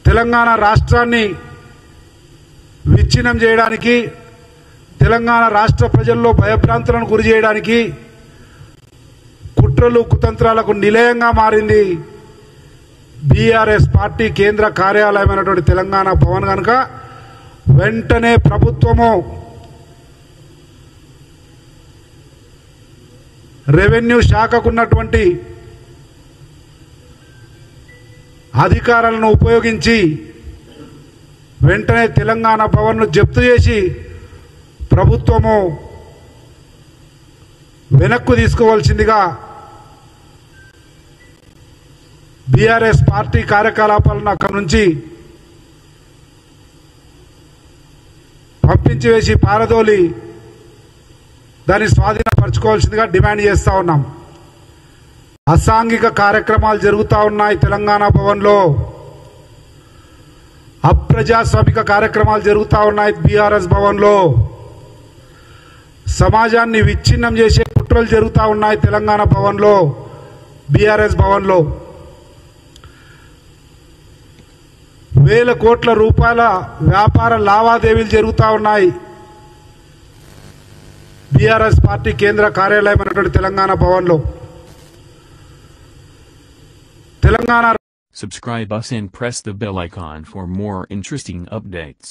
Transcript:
తెలంగాణ రాష్ట్రాన్ని విచ్ఛిన్నం చేయడానికి, తెలంగాణ రాష్ట్ర ప్రజల్లో భయభ్రాంతులను గురి చేయడానికి, కుట్రలు కుతంత్రాలకు నిలయంగా మారింది బీఆర్ఎస్ పార్టీ కేంద్ర కార్యాలయమైనటువంటి తెలంగాణ భవన్. కనుక వెంటనే ప్రభుత్వము రెవెన్యూ శాఖకున్నటువంటి అధికారాలను ఉపయోగించి వెంటనే తెలంగాణ భవన్ను జప్తు చేసి ప్రభుత్వము వెనక్కు తీసుకోవాల్సిందిగా బీఆర్ఎస్ పార్టీ కార్యకలాపాలను అక్కడి నుంచి పంపించి వేసి పారదోలి దాన్ని స్వాధీనపరచుకోవాల్సిందిగా డిమాండ్ చేస్తా ఉన్నాం. అసాంఘిక కార్యక్రమాలు జరుగుతూ ఉన్నాయి తెలంగాణ భవన్లో, అప్రజాస్వామిక కార్యక్రమాలు జరుగుతూ ఉన్నాయి బీఆర్ఎస్ భవన్లో, సమాజాన్ని విచ్ఛిన్నం చేసే కుట్రలు జరుగుతూ ఉన్నాయి తెలంగాణ భవన్లో, బీఆర్ఎస్ భవన్లో. వేల కోట్ల రూపాయల వ్యాపార లావాదేవీలు జరుగుతూ ఉన్నాయి బీఆర్ఎస్ పార్టీ కేంద్ర కార్యాలయమైనటువంటి తెలంగాణ భవన్లో. Subscribe us and press the bell icon for more interesting updates.